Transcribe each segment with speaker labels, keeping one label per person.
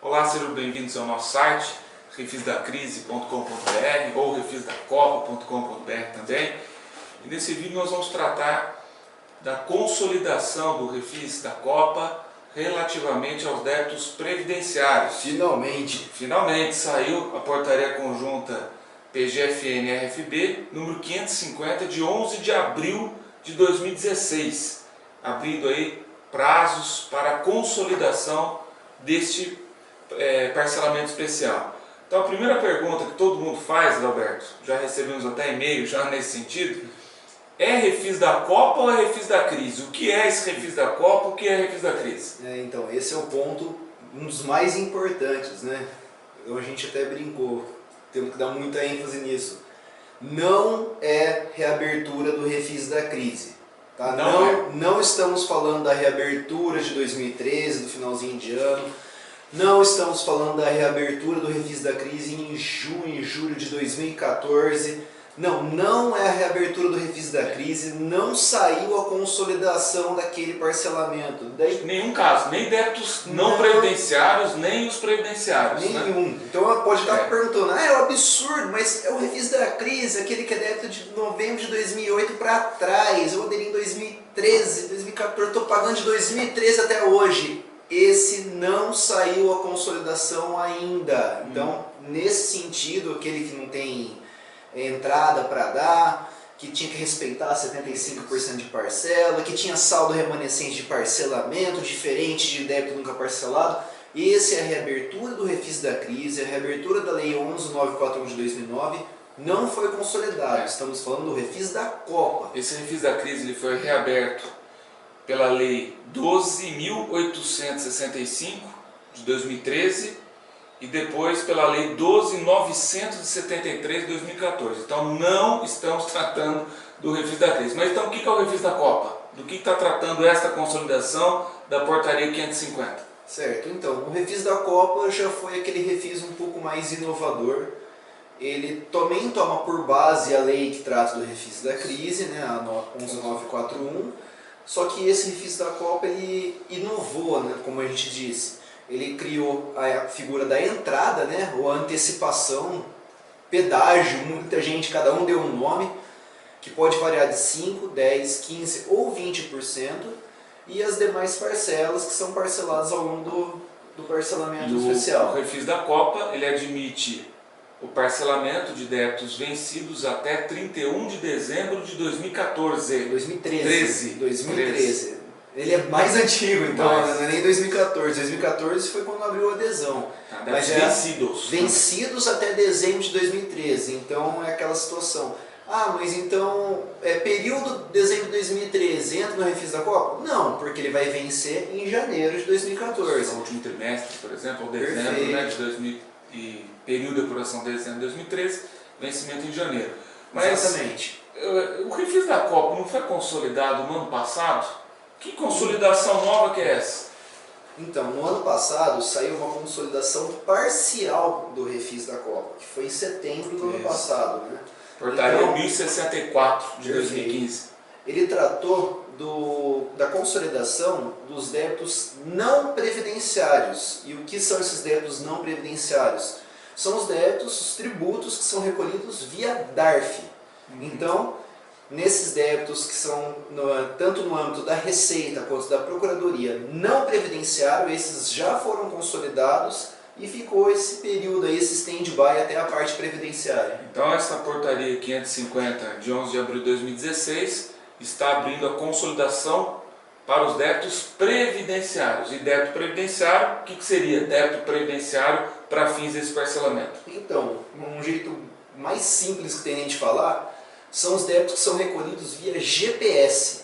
Speaker 1: Olá, sejam bem-vindos ao nosso site, refisdacrise.com.br ou refisdacopa.com.br também. E nesse vídeo nós vamos tratar da consolidação do Refis da Copa relativamente aos débitos previdenciários. Finalmente saiu a portaria conjunta PGFN-RFB número 550 de 11 de abril de 2016, abrindo aí prazos para a consolidação deste parcelamento especial. Então a primeira pergunta que todo mundo faz, Alberto, já recebemos até e-mail já nesse sentido, é Refis da Copa ou é Refis da Crise? O que é esse Refis da Copa, o que é Refis da Crise?
Speaker 2: Então, esse é o ponto, um dos mais importantes, né? Então a gente até brincou, temos que dar muita ênfase nisso. Não é reabertura do Refis da Crise. Tá? Não estamos falando da reabertura de 2013, do finalzinho de ano. Não estamos falando da reabertura do Refis da Crise em junho e julho de 2014. Não é a reabertura do Refis da Crise, não saiu a consolidação daquele parcelamento.
Speaker 1: Nenhum caso, nem débitos não previdenciários, nem os previdenciários.
Speaker 2: Nenhum.
Speaker 1: Né?
Speaker 2: Então ela pode estar perguntando, é um absurdo, mas é o Refis da Crise, aquele que é débito de novembro de 2008 para trás, eu aderi em 2013, 2014, estou pagando de 2013 até hoje. Esse não saiu a consolidação ainda. Então, nesse sentido, aquele que não tem entrada para dar, que tinha que respeitar 75% de parcela, que tinha saldo remanescente de parcelamento, diferente de débito nunca parcelado, esse é a reabertura do Refis da Crise, a reabertura da Lei 11.941 de 2009, não foi consolidado. Estamos falando do Refis da Copa.
Speaker 1: Esse Refis da Crise ele foi reaberto pela Lei 12.865 de 2013 e depois pela Lei 12.973 de 2014. Então não estamos tratando do Refis da Crise. Mas então o que é o Refis da Copa? Do que está tratando esta consolidação da portaria 550?
Speaker 2: Certo, então o Refis da Copa já foi aquele refis um pouco mais inovador. Ele também toma por base a lei que trata do Refis da Crise, né, a 11.941. Só que esse Refis da Copa ele inovou, né, como a gente disse. Ele criou a figura da entrada, né, ou a antecipação, pedágio, muita gente, cada um deu um nome, que pode variar de 5%, 10%, 15% ou 20%, e as demais parcelas que são parceladas ao longo do parcelamento especial.
Speaker 1: O Refis da Copa ele admite o parcelamento de débitos vencidos até 31 de dezembro de 2014.
Speaker 2: 2013. Ele é mais antigo, então, não é nem 2014. 2014 foi quando abriu a adesão.
Speaker 1: Mas vencidos.
Speaker 2: Vencidos até dezembro de 2013. Então é aquela situação. Ah, mas então, período dezembro de 2013 entra no Refis da Copa? Não, porque ele vai vencer em janeiro de 2014.
Speaker 1: No último trimestre, por exemplo, ou dezembro, né, de 2000, e período de apuração de dezembro de 2013, vencimento em janeiro. Mas
Speaker 2: exatamente.
Speaker 1: O Refis da Copa não foi consolidado no ano passado? Que consolidação nova que é essa?
Speaker 2: Então, no ano passado saiu uma consolidação parcial do Refis da Copa, que foi em setembro do ano passado, né?
Speaker 1: Portaria
Speaker 2: então,
Speaker 1: 1064 de 2015.
Speaker 2: Ele tratou da consolidação dos débitos não previdenciários. E o que são esses débitos não previdenciários? São os débitos, os tributos que são recolhidos via DARF. Então, nesses débitos que são tanto no âmbito da Receita quanto da Procuradoria não previdenciário, esses já foram consolidados e ficou esse período aí, esse stand-by até a parte previdenciária.
Speaker 1: Então essa portaria 550 de 11 de abril de 2016 está abrindo a consolidação para os débitos previdenciários. E débito previdenciário, o que seria débito previdenciário para fins desse parcelamento?
Speaker 2: Então, um jeito mais simples que tem a gente falar são os débitos que são recolhidos via GPS.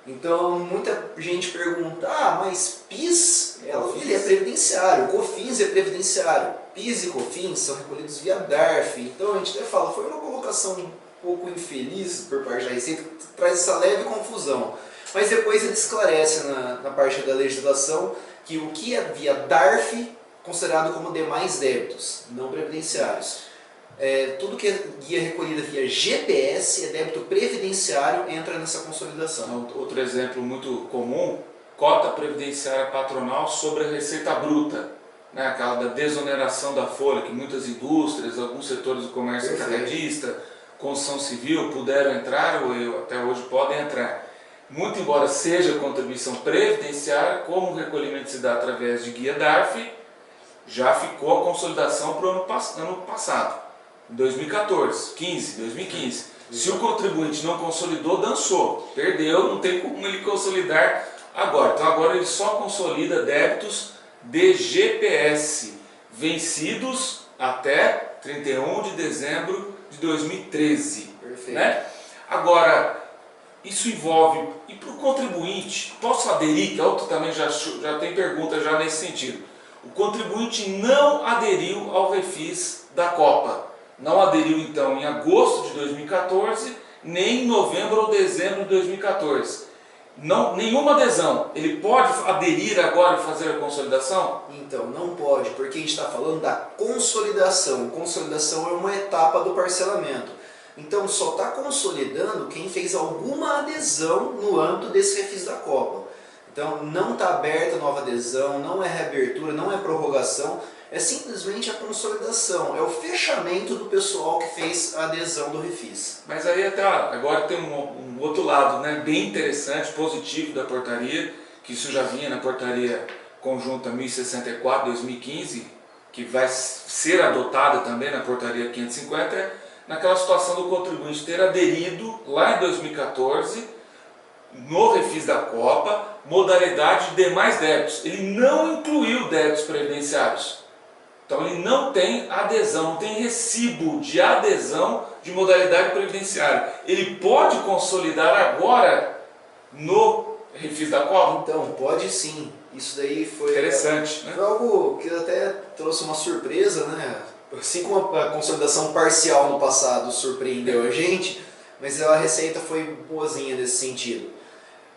Speaker 2: Então, muita gente pergunta, mas PIS, ele é previdenciário, COFINS é previdenciário. PIS e COFINS são recolhidos via DARF. Então, a gente até fala, foi uma colocação um pouco infeliz por parte da Receita, que traz essa leve confusão. Mas depois ele esclarece na parte da legislação que o que é via DARF, considerado como demais débitos, não previdenciários. Tudo que é guia recolhida via GPS, é débito previdenciário, entra nessa consolidação.
Speaker 1: Outro exemplo muito comum, cota previdenciária patronal sobre a receita bruta. né, aquela da desoneração da folha, que muitas indústrias, alguns setores do comércio atacadista, construção civil puderam entrar, ou até hoje podem entrar. Muito embora seja contribuição previdenciária, como o recolhimento se dá através de guia DARF, já ficou a consolidação para o ano passado, 2014, 2015. Se o contribuinte não consolidou, dançou, perdeu, não tem como ele consolidar agora. Então agora ele só consolida débitos de GPS vencidos até 31 de dezembro de 2013.
Speaker 2: Perfeito.
Speaker 1: Né? Agora, isso envolve, e para o contribuinte, posso aderir, que outro também já tem pergunta já nesse sentido. O contribuinte não aderiu ao refis da Copa. Não aderiu então em agosto de 2014, nem em novembro ou dezembro de 2014. Não, nenhuma adesão. Ele pode aderir agora e fazer a consolidação?
Speaker 2: Então, não pode, porque a gente está falando da consolidação. Consolidação é uma etapa do parcelamento. Então, só está consolidando quem fez alguma adesão no âmbito desse refis da Copa. Então, não está aberta nova adesão, não é reabertura, não é prorrogação, é simplesmente a consolidação, é o fechamento do pessoal que fez a adesão do refis.
Speaker 1: Mas aí até agora tem um outro lado, né, bem interessante, positivo da portaria, que isso já vinha na portaria conjunta 1064/2015, que vai ser adotada também na portaria 550, é naquela situação do contribuinte ter aderido lá em 2014, no refis da Copa, modalidade de demais débitos. Ele não incluiu débitos previdenciários. Então ele não tem adesão, não tem recibo de adesão de modalidade previdenciária. Ele pode consolidar agora no refis da Copa?
Speaker 2: Então, pode sim. Isso daí foi
Speaker 1: interessante, né?
Speaker 2: Foi algo que até trouxe uma surpresa, né? Assim como a consolidação parcial no passado surpreendeu a gente, mas a receita foi boazinha nesse sentido.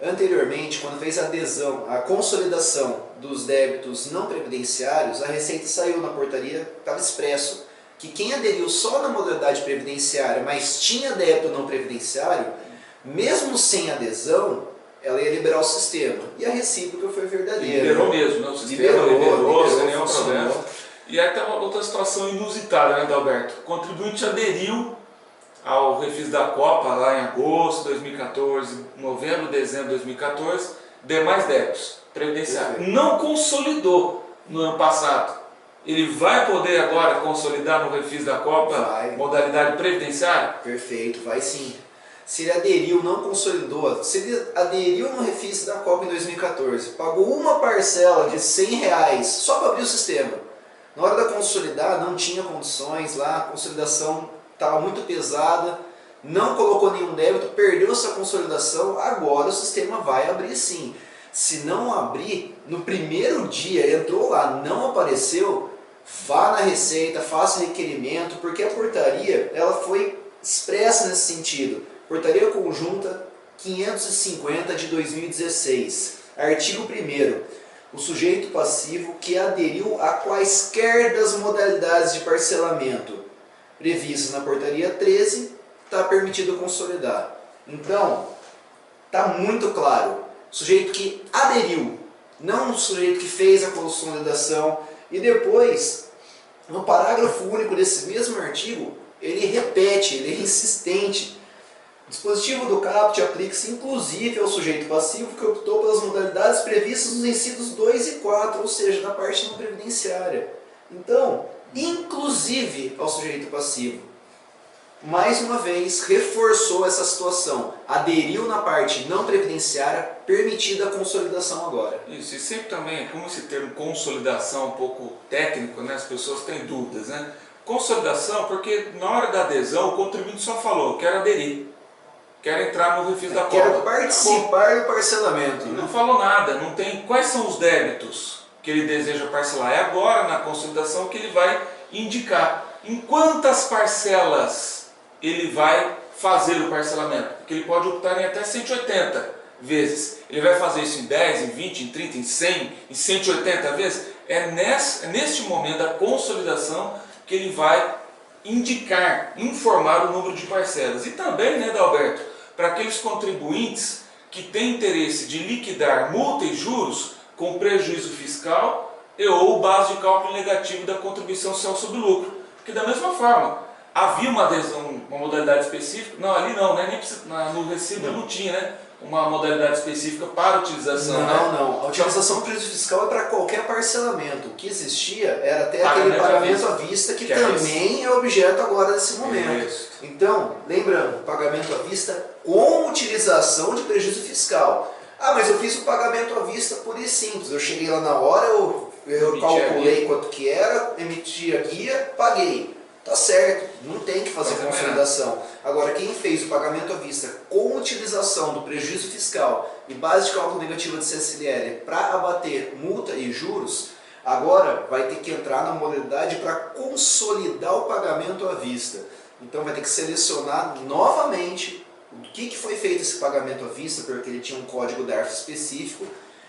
Speaker 2: Anteriormente, quando fez a adesão, a consolidação dos débitos não previdenciários, a Receita saiu na portaria, estava expresso, que quem aderiu só na modalidade previdenciária, mas tinha débito não previdenciário, mesmo sem adesão, ela ia liberar o sistema. E a recíproca foi verdadeira.
Speaker 1: Liberou mesmo, né? O sistema liberou sem nenhum problema. E aí tem uma outra situação inusitada, né, Adalberto? O contribuinte aderiu ao refis da Copa lá em agosto de 2014, novembro, dezembro de 2014, demais débitos previdenciários. Não consolidou no ano passado. Ele vai poder agora consolidar no refis da Copa modalidade previdenciária?
Speaker 2: Perfeito, vai sim. Se ele aderiu, não consolidou, se ele aderiu no refis da Copa em 2014, pagou uma parcela de R$100 só para abrir o sistema. Na hora da consolidar, não tinha condições lá, a consolidação estava muito pesada, não colocou nenhum débito, perdeu essa consolidação, agora o sistema vai abrir sim. Se não abrir, no primeiro dia entrou lá, não apareceu, vá na Receita, faça requerimento, porque a portaria ela foi expressa nesse sentido. Portaria Conjunta 550 de 2016, artigo 1º. O sujeito passivo que aderiu a quaisquer das modalidades de parcelamento previstas na portaria 13, está permitido consolidar. Então, está muito claro. Sujeito que aderiu, não o sujeito que fez a consolidação. E depois, no parágrafo único desse mesmo artigo, ele repete, ele é insistente. O dispositivo do caput aplica-se inclusive ao sujeito passivo que optou pelas modalidades previstas nos incisos 2 e 4, ou seja, na parte não previdenciária. Então, inclusive ao sujeito passivo. Mais uma vez, reforçou essa situação. Aderiu na parte não previdenciária, permitida a consolidação agora.
Speaker 1: Isso, e sempre também, como esse termo consolidação é um pouco técnico, né, as pessoas têm dúvidas, né? Consolidação, porque na hora da adesão o contribuinte só falou, quero aderir, quero entrar no refis da Copa.
Speaker 2: Quero participar do parcelamento.
Speaker 1: Não falou nada, não tem quais são os débitos que ele deseja parcelar. É agora na consolidação que ele vai indicar em quantas parcelas ele vai fazer o parcelamento, porque ele pode optar em até 180 vezes. Ele vai fazer isso em 10, em 20, em 30, em 100, em 180 vezes. É neste momento da consolidação que ele vai indicar, informar o número de parcelas. E também, né, Adalberto, para aqueles contribuintes que têm interesse de liquidar multa e juros com prejuízo fiscal ou base de cálculo negativo da contribuição social sobre lucro. Porque da mesma forma, havia uma adesão, uma modalidade específica, não, ali não, né? Nem precisa, no recibo não tinha, né? Uma modalidade específica para a utilização, né?
Speaker 2: Não. A utilização do prejuízo fiscal é para qualquer parcelamento. O que existia era até
Speaker 1: Pagamento
Speaker 2: aquele pagamento à vista, que também é objeto agora desse momento.
Speaker 1: Isso.
Speaker 2: Então, lembrando, pagamento à vista com utilização de prejuízo fiscal. Ah, mas eu fiz o pagamento à vista pura e simples. Eu cheguei lá na hora, eu calculei quanto que era, emiti a guia, paguei. Tá certo, não tem que fazer consolidação. Agora, quem fez o pagamento à vista com utilização do prejuízo fiscal e base de cálculo negativa de CSLL para abater multa e juros, agora vai ter que entrar na modalidade para consolidar o pagamento à vista. Então vai ter que selecionar novamente o que foi feito esse pagamento à vista, porque ele tinha um código DARF específico,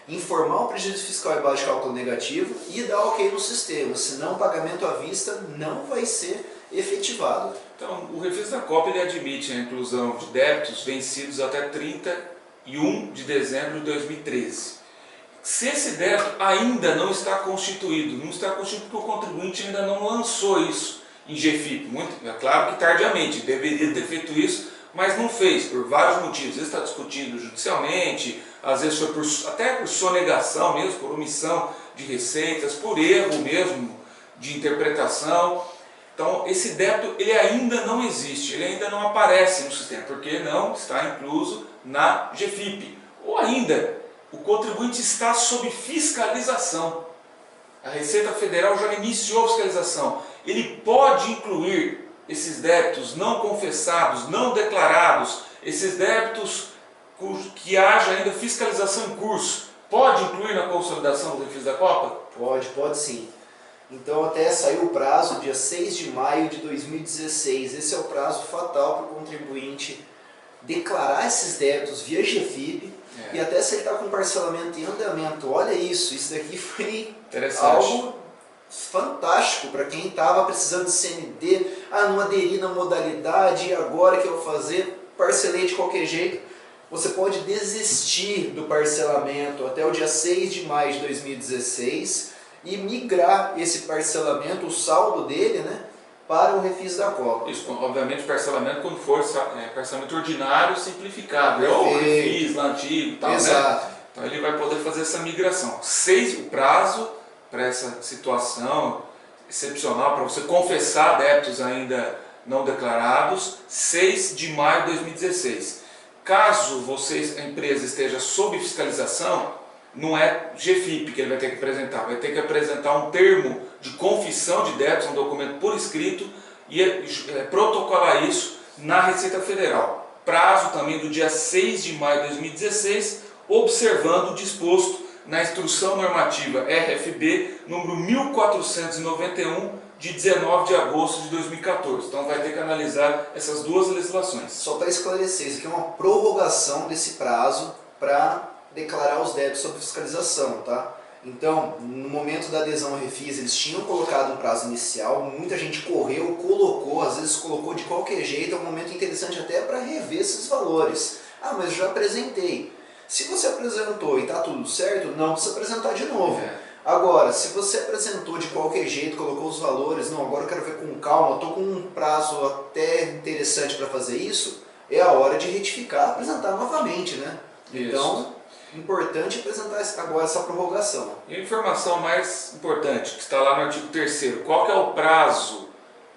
Speaker 2: informar o prejuízo fiscal e base de cálculo negativo e dar ok no sistema, senão o pagamento à vista não vai ser efetivado.
Speaker 1: Então, o refis da Copa ele admite a inclusão de débitos vencidos até 31 de dezembro de 2013. Se esse débito ainda não está constituído porque o contribuinte ainda não lançou isso em GFIP, é claro que tardiamente, deveria ter feito isso, mas não fez, por vários motivos. Às vezes está discutindo judicialmente, às vezes foi até por sonegação mesmo, por omissão de receitas, por erro mesmo de interpretação. Então esse débito ele ainda não existe, ele ainda não aparece no sistema, porque não está incluso na GFIP. Ou ainda, o contribuinte está sob fiscalização. A Receita Federal já iniciou a fiscalização. Ele pode incluir esses débitos não confessados, não declarados, esses débitos que haja ainda fiscalização em curso, pode incluir na consolidação do refis da Copa?
Speaker 2: Pode sim. Então até saiu o prazo, dia 6 de maio de 2016. Esse é o prazo fatal para o contribuinte declarar esses débitos via GFIP e até se ele está com parcelamento em andamento. Olha isso daqui foi algo fantástico para quem estava precisando de CND. Ah, não aderi na modalidade, agora que eu vou fazer, parcelei de qualquer jeito. Você pode desistir do parcelamento até o dia 6 de maio de 2016 e migrar esse parcelamento, o saldo dele, né, para o refis da Copa.
Speaker 1: Isso, obviamente, parcelamento quando for parcelamento ordinário simplificado, ou o refis lá antigo e tal,
Speaker 2: exato,
Speaker 1: né? Então ele vai poder fazer essa migração. O prazo para essa situação excepcional, para você confessar débitos ainda não declarados, 6 de maio de 2016. Caso a empresa esteja sob fiscalização, não é GFIP que ele vai ter que apresentar, vai ter que apresentar um termo de confissão de débitos, um documento por escrito, e protocolar isso na Receita Federal. Prazo também do dia 6 de maio de 2016, observando o disposto na Instrução Normativa RFB número 1491 de 19 de agosto de 2014. Então vai ter que analisar essas duas legislações.
Speaker 2: Só para esclarecer, isso aqui é uma prorrogação desse prazo para declarar os débitos sob fiscalização, tá? Então, no momento da adesão ao refis, eles tinham colocado um prazo inicial, muita gente correu, colocou, às vezes colocou de qualquer jeito, é um momento interessante até para rever esses valores. Ah, mas eu já apresentei. Se você apresentou e está tudo certo, não precisa apresentar de novo. Agora, se você apresentou de qualquer jeito, colocou os valores, não, agora eu quero ver com calma, estou com um prazo até interessante para fazer isso, é a hora de retificar, apresentar novamente, né?
Speaker 1: Isso.
Speaker 2: Então, importante apresentar agora essa prorrogação.
Speaker 1: E a informação mais importante, que está lá no artigo 3º, qual que é o prazo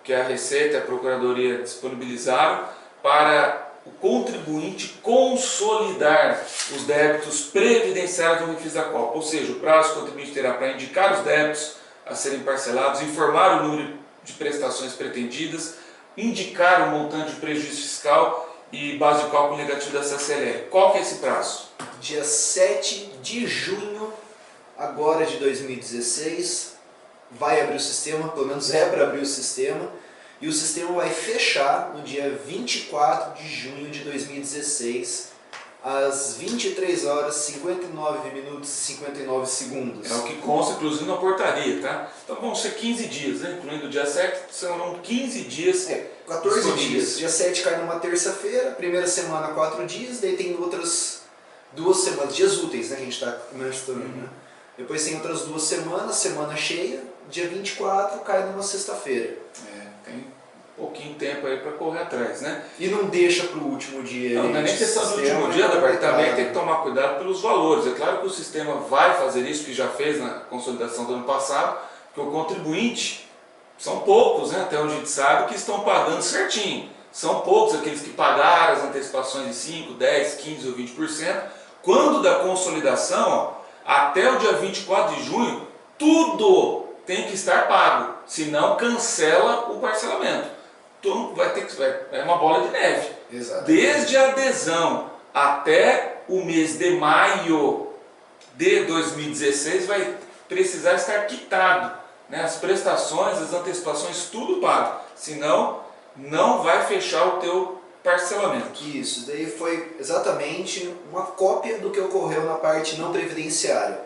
Speaker 1: que a Receita e a Procuradoria disponibilizaram para o contribuinte consolidar os débitos previdenciários do refis da Copa? Ou seja, o prazo que o contribuinte terá para indicar os débitos a serem parcelados, informar o número de prestações pretendidas, indicar o montante de prejuízo fiscal e base de cálculo negativo da CSLL. Qual que é esse prazo?
Speaker 2: Dia 7 de junho, agora de 2016, vai abrir o sistema, pelo menos é para abrir o sistema, e o sistema vai fechar no dia 24 de junho de 2016, às 23 horas, 59 minutos e 59 segundos.
Speaker 1: É o que consta, inclusive, na portaria, tá? Então vão ser 15 dias, né? Incluindo o dia 7, serão 15 dias.
Speaker 2: 14 dias. Dia 7 cai numa terça-feira, primeira semana 4 dias, daí tem outras 2 semanas, dias úteis, né, que a gente está mencionando, né? Depois tem outras 2 semanas, semana cheia, dia 24 cai numa sexta-feira.
Speaker 1: Tem pouquinho tempo aí para correr atrás, né?
Speaker 2: E não deixa para o último dia.
Speaker 1: Não é nem questão do último dia, também tem que tomar cuidado pelos valores. É claro que o sistema vai fazer isso, que já fez na consolidação do ano passado, porque o contribuinte, são poucos, né, até onde a gente sabe, que estão pagando certinho. São poucos aqueles que pagaram as antecipações de 5, 10, 15 ou 20%. Quando da consolidação, ó, até o dia 24 de junho, tudo tem que estar pago, senão cancela o parcelamento. Então é uma bola de neve.
Speaker 2: Exato.
Speaker 1: Desde a adesão até o mês de maio de 2016 vai precisar estar quitado, né? As prestações, as antecipações, tudo pago, senão não vai fechar o teu parcelamento.
Speaker 2: Isso, daí foi exatamente uma cópia do que ocorreu na parte não previdenciária.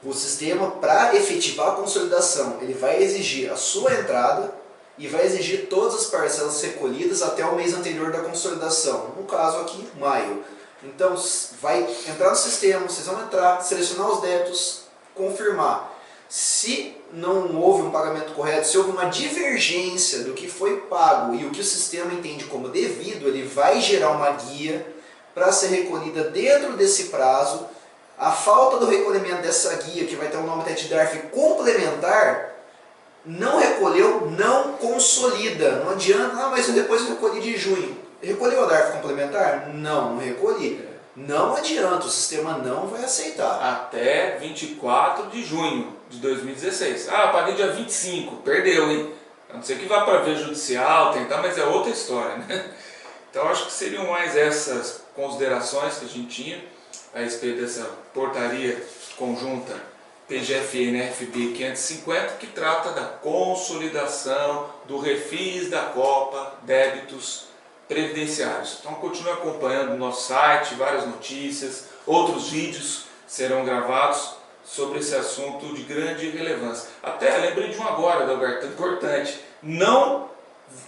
Speaker 2: O sistema, para efetivar a consolidação, ele vai exigir a sua entrada e vai exigir todas as parcelas recolhidas até o mês anterior da consolidação, no caso aqui, maio. Então vai entrar no sistema, vocês vão entrar, selecionar os débitos, confirmar. Se não houve um pagamento correto, se houve uma divergência do que foi pago e o que o sistema entende como devido, ele vai gerar uma guia para ser recolhida dentro desse prazo. A falta do recolhimento dessa guia, que vai ter um nome até de DARF complementar, não recolheu, não consolida. Não adianta, mas depois eu recolhi de junho. Recolheu a DARF complementar? Não, não recolhi. Não adianta, o sistema não vai aceitar.
Speaker 1: Até 24 de junho de 2016. Ah, paguei dia 25, perdeu, hein? A não ser que vá para via judicial, tentar, mas é outra história, né? Então acho que seriam mais essas considerações que a gente tinha a respeito dessa portaria conjunta PGFN-FB 550, que trata da consolidação do refis da Copa débitos previdenciários. Então continue acompanhando o nosso site, várias notícias, outros vídeos serão gravados sobre esse assunto de grande relevância. Até lembrei de um agora, Adalberto, importante. Não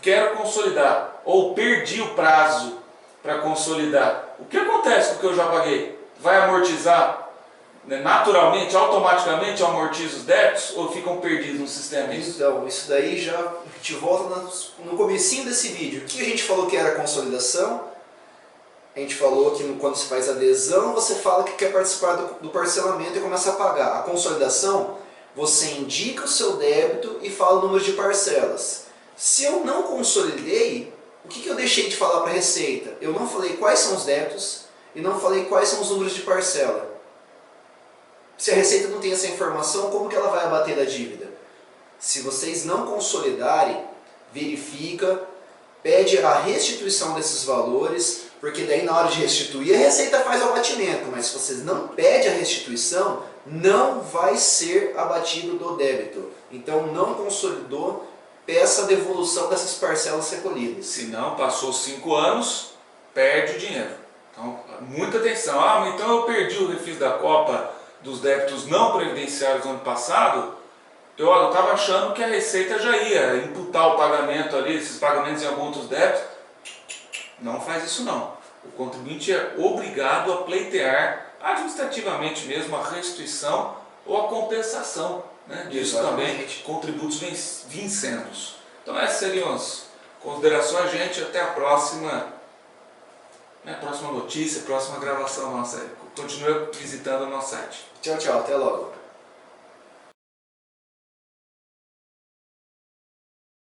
Speaker 1: quero consolidar, ou perdi o prazo para consolidar. O que acontece com o que eu já paguei? Vai amortizar naturalmente, automaticamente amortiza os débitos ou ficam perdidos no sistema?
Speaker 2: Então, isso daí já te volta no comecinho desse vídeo. O que a gente falou que era consolidação? A gente falou que quando se faz adesão, você fala que quer participar do parcelamento e começa a pagar. A consolidação, você indica o seu débito e fala o número de parcelas. Se eu não consolidei, o que eu deixei de falar para a Receita? Eu não falei quais são os débitos e não falei quais são os números de parcela. Se a Receita não tem essa informação, como que ela vai abater da dívida? Se vocês não consolidarem, verifica, pede a restituição desses valores, porque daí na hora de restituir a Receita faz o abatimento, mas se vocês não pedem a restituição, não vai ser abatido do débito. Então não consolidou, peça a devolução dessas parcelas recolhidas.
Speaker 1: Se não, passou 5 anos, perde o dinheiro. Então, muita atenção. Ah, mas então eu perdi o refis da Copa dos débitos não previdenciários do ano passado. Eu estava achando que a Receita já ia imputar o pagamento ali, esses pagamentos em alguns outros débitos. Não faz isso não. O contribuinte é obrigado a pleitear administrativamente mesmo a restituição ou a compensação, né, disso também, contributos vincendos. Então essas seriam as considerações, gente. Até a próxima, né, próxima notícia, próxima gravação nossa. Continue visitando o nosso site.
Speaker 2: Tchau, tchau. Até logo.